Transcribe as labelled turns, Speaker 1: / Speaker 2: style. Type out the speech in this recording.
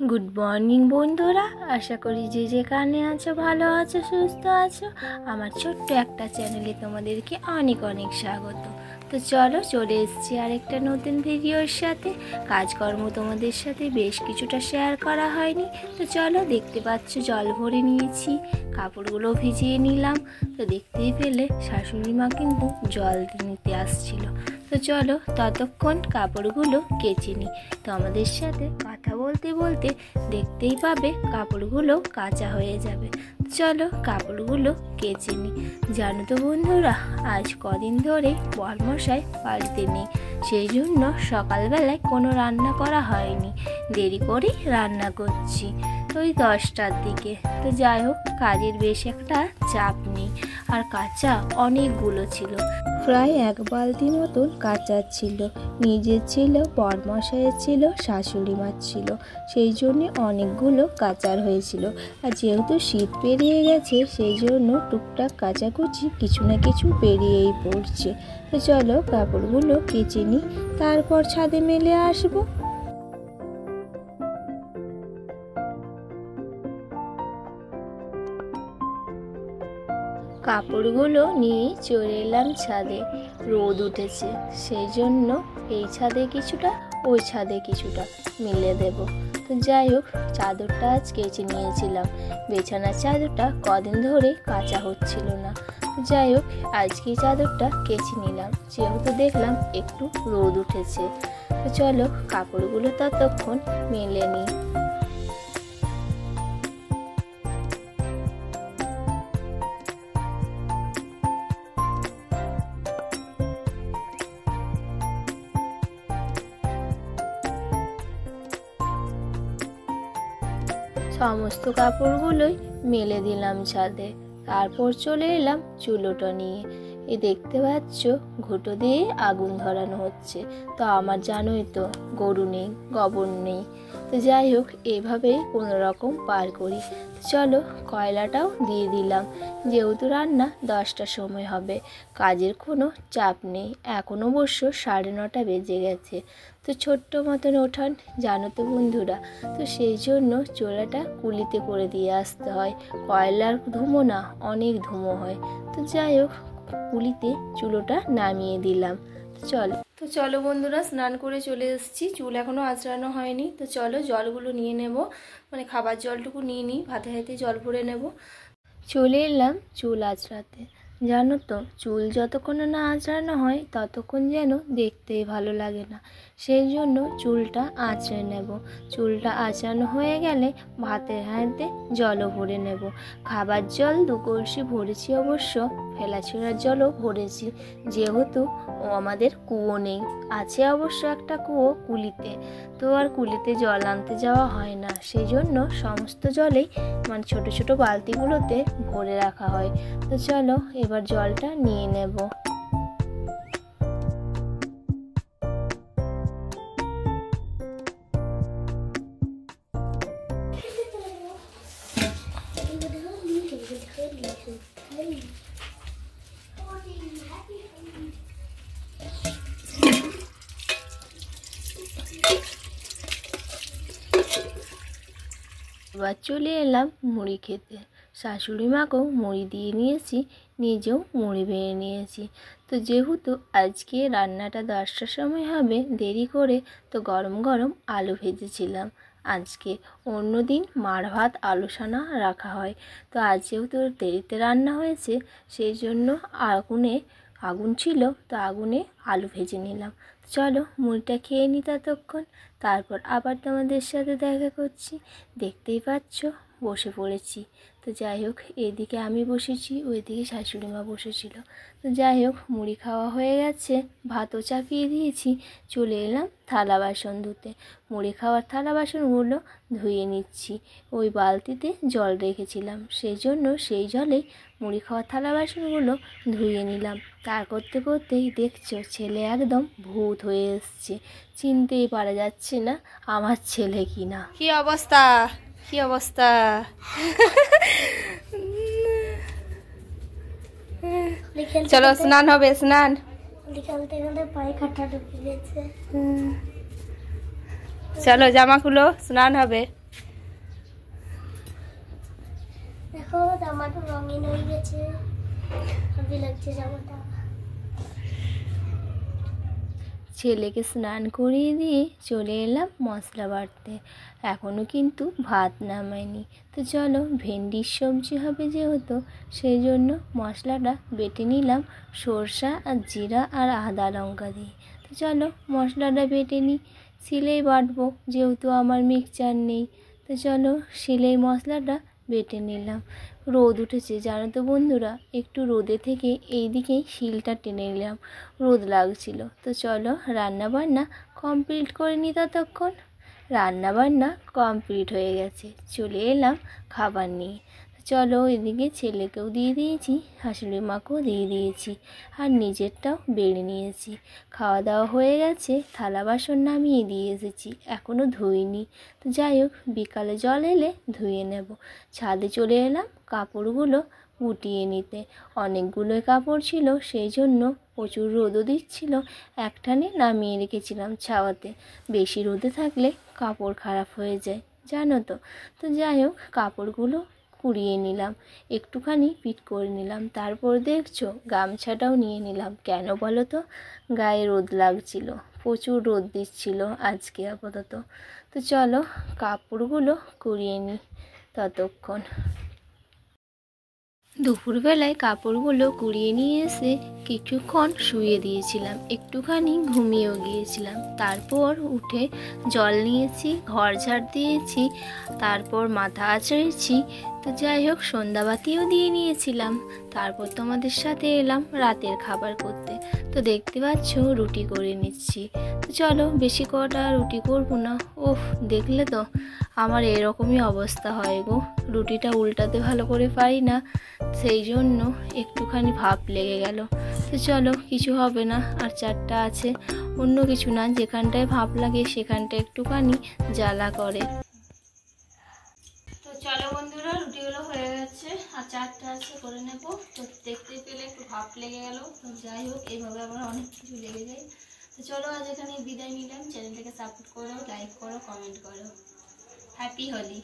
Speaker 1: Good morning বন্ধুরা, আশা করি যে যেখানে আছো ভালো আছো, সুস্থ আছো। আমার ছোট্ট একটা চ্যানেলে তোমাদেরকে অনেক অনেক স্বাগত। তো চলো, চলে এসেছি আরেকটা নতুন ভিডিওর সাথে। কাজকর্ম তোমাদের সাথে বেশ কিছুটা শেয়ার করা হয়নি। তো চলো, দেখতে পাচ্ছ জল ভরে নিয়েছি, কাপড়গুলো ভিজিয়ে নিলাম। তো দেখতেই পেলে শাশুড়ি মা কিন্তু জল নিতে আসছিল। তো চলো ততক্ষণ কাপড়গুলো কেচে নিই। তো আমাদের সাথে কথা বলতে বলতে দেখতেই পাবে কাপড়গুলো কাঁচা হয়ে যাবে। চলো কাপড়গুলো কেচে নিই। জানো তো বন্ধুরা, আজ কদিন ধরে বরমশাই বাড়িতে নেই, সেই জন্য সকালবেলায় কোনো রান্না করা হয়নি, দেরি করে রান্না করছি। তো ওই 10টার দিকে। তো যাই হোক, কাজের বেশ একটা চাপ নেই, আর কাঁচা অনেকগুলো ছিল, প্রায় 1 বালতি মতন কাঁচা ছিল। নিজের ছিল, বরমশাইয়ের ছিল, শাশুড়ি মার ছিল, সেই জন্যে অনেকগুলো কাচার হয়েছিল। আর যেহেতু শীত পেরিয়ে গেছে, সেই জন্য টুকটাক কাচাকুচি কিছু না কিছু বেরিয়েই পড়ছে। তো চলো কাপড়গুলো কেচে নিই, তারপর ছাদে মেলে আসবো। কাপড়গুলো নিয়ে চলে এলাম ছাদে। রোদ উঠেছে, সেই জন্য এই ছাদে কিছুটা, ওই ছাদে কিছুটা মিলে দেব। তো যাই হোক, চাদরটা আজ কেচে নিয়েছিলাম, বিছানার চাদরটা কদিন ধরে কাচা হচ্ছিল না। যাই হোক, আজকে চাদরটা কেচে নিলাম, যেহেতু দেখলাম একটু রোদ উঠেছে। তো চলো কাপড়গুলো ততক্ষণ মেলে নিই। সমস্ত কাপড়গুলোই মেলে দিলাম ছাদে, তারপর চলে এলাম চুলোটা নিয়ে। এই দেখতে পাচ্ছ ঘুঁটো দিয়ে আগুন ধরানো হচ্ছে। তো আমার জানোই তো, গরু নেই, গোবর নেই। তো যাই হোক, এইভাবেই কোনো রকম পার করি। চলো কয়লাটাও দিয়ে দিলাম, যেহেতু রান্না 10টার সময় হবে, কাজের কোনো চাপ নেই। এখন অবশ্য 9:30 বেজে গেছে। তো ছোট্ট মতন ওঠান, জানো তো বন্ধুরা, তো সেই জন্য চুলাটা কুলিতে করে দিয়ে আসতে হয়। কয়লার ধুমো না, অনেক ধুমো হয়। তো যাই হোক, কুলিতে চুলোটা নামিয়ে দিলাম। তো চলো বন্ধুরা, স্নান করে চলে এসেছি, চুল এখনও আঁচড়ানো হয়নি। তো চলো জলগুলো নিয়ে নেব, মানে খাবার জলটুকু নিয়ে নিই, ভাতে হাতে জল ভরে নেব। চলে এলাম চুল আঁচড়াতে। জানো তো, চুল যতক্ষণ না আঁচড়ানো হয় ততক্ষণ যেন দেখতেই ভালো লাগে না, সেই জন্য চুলটা আঁচড়ে নেব। চুলটা আঁচড়ানো হয়ে গেলে ভাতের হাঁড়িতে জলও ভরে নেব। খাবার জল 2 কলসি ভরেছি, অবশ্য ফেলাছোড়ার জলও ভরেছি, যেহেতু আমাদের কুয়ো নেই। আছে অবশ্য একটা কুয়ো কুলিতে, তো আর কুলিতে জল আনতে যাওয়া হয় না, সেই জন্য সমস্ত জলেই মানে ছোট ছোট বালতিগুলোতে ভরে রাখা হয়। তো চলো এবার জলটা নিয়ে নেব। এবার চলে এলাম মুড়ি খেতে। শাশুড়ি মাকেও মুড়ি দিয়ে নিয়েছি, নিজেও মুড়ি ভেঙে নিয়েছি। তো যেহেতু আজকে রান্নাটা 10টার সময় হবে, দেরি করে, তো গরম গরম আলু ভেজেছিলাম। আজকে অন্যদিন মার ভাত আলু সানা রাখা হয়, তো আজ যেহেতু দেরিতে রান্না হয়েছে, সেই জন্য আগুন ছিল, তো আগুনে আলু ভেজে নিলাম। চলো মুড়িটা খেয়ে নিই ততক্ষণ, তারপর আবার তোমাদের সাথে দেখা করছি। দেখতেই পাচ্ছ বসে পড়েছি। তো যাই হোক, এদিকে আমি বসেছি, ওইদিকে শাশুড়ি মা বসেছিল। তো যাই হোক, মুড়ি খাওয়া হয়ে গেছে, ভাতও চাপিয়ে দিয়েছি, চলে এলাম থালা বাসন ধুতে। মুড়ি খাওয়ার থালা বাসনগুলো ধুয়ে নিচ্ছি। ওই বালতিতে জল রেখেছিলাম, সেই জন্য সেই জলেই মুড়ি খাওয়ার থালা বাসনগুলো ধুয়ে নিলাম। তার করতে করতেই দেখছো ছেলে একদম ভূত হয়ে এসছে, চিনতেই পারা যাচ্ছে না আমার ছেলে কিনা। কি অবস্থা, কি অবস্থা! চলো স্নান হবে, স্নান। চলো জামা খুলো, স্নান হবে।
Speaker 2: দেখো টমেটো রঙিন হয়ে গেছে, ভালো লাগছে জামাটা।
Speaker 1: ছেলেকে স্নান করিয়ে দিয়ে চলে এলাম মশলা বাটতে। এখনও কিন্তু ভাত নামাইনি। তো চলো, ভেন্ডির সবজি হবে যেহেতু, সেই জন্য মশলাটা বেটে নিলাম সরষা আর জিরা আর আদা লঙ্কা দিয়ে। তো চলো মশলাটা বেটে নিই, শিলেই বাটবো যেহেতু আমার মিক্সচার নেই। তো চলো শিলেই মশলাটা বেটে নিলাম। রোদ উঠেছে জানো তো বন্ধুরা, একটু রোদে থেকে এই দিকেই শিলটা টেনে নিলাম, রোদ লাগছিল। তো চলো রান্না বান্না কমপ্লিট করে নিই। ততক্ষণ রান্না বান্না কমপ্লিট হয়ে গেছে, চলে এলাম খাবার নিয়ে। চলো এদিকে ছেলেকেও দিয়ে দিয়েছি, শাশুড়ি মাকেও দিয়ে দিয়েছি, আর নিজেরটাও বেড়ে নিয়েছি। খাওয়া দাওয়া হয়ে গেছে, থালা বাসন নামিয়ে দিয়ে এসেছি, এখনও ধুইনি। তো যাই হোক, বিকালে জল এলে ধুয়ে নেব। ছাদে চলে এলাম কাপড়গুলো গুটিয়ে নিতে। অনেকগুলোই কাপড় ছিল, সেই জন্য প্রচুর রোদও দিচ্ছিল, একটানে নামিয়ে রেখেছিলাম ছাওয়াতে। বেশি রোদে থাকলে কাপড় খারাপ হয়ে যায় জানো তো। তো যাই হোক, কাপড়গুলো কুড়িয়ে নিলাম, একটুখানি পিট করে নিলাম। তারপর দেখছো গামছাটাও নিয়ে নিলাম। কেন বলো তো? গায়ে রোদ লাগছিল, প্রচুর রোদ দিচ্ছিল আজকে আপাতত। তো চলো কাপড়গুলো কুড়িয়ে নিই ততক্ষণ। দুপুরবেলায় কাপড়গুলো কুড়িয়ে নিয়ে এসে কিছুক্ষণ শুয়ে দিয়েছিলাম, একটুখানি ঘুমিয়েও গিয়েছিলাম। তারপর উঠে জল নিয়েছি, ঘর ঝাড় দিয়েছি, তারপর মাথা আঁচড়েছি। তো যাই হোক, সন্ধ্যাবাতিও দিয়ে নিয়েছিলাম। তারপর তোমাদের সাথে এলাম রাতের খাবার করতে। তো দেখতে পাচ্ছ রুটি করে নিচ্ছি। তো চলো, বেশি কটা রুটি করবো না। ওফ, দেখলে তো আমার এরকমই অবস্থা হয় গো, রুটিটা উল্টাতে ভালো করে পারি না, সেই জন্য একটুখানি ভাপ লেগে গেল। তো চলো, কিছু হবে না, আর চারটা আছে, অন্য কিছু না, যেখানটায় ভাপ লাগে সেখানটা একটুখানি জ্বালা করে। তো চলো বন্ধুরা, রুটিগুলো হয়ে গেছে, আর চারটা আছে, করে নেব। তো দেখতে পেলে একটু ভাপ লেগে গেল। তো যাই হোক, এইভাবে আমার অনেক কিছু লেগে যায়। তো চলো আজ এখানে বিদায় নিলাম। চ্যানেলটাকে সাপোর্ট করো, লাইক করো, কমেন্ট করো। হ্যাপি হোলি।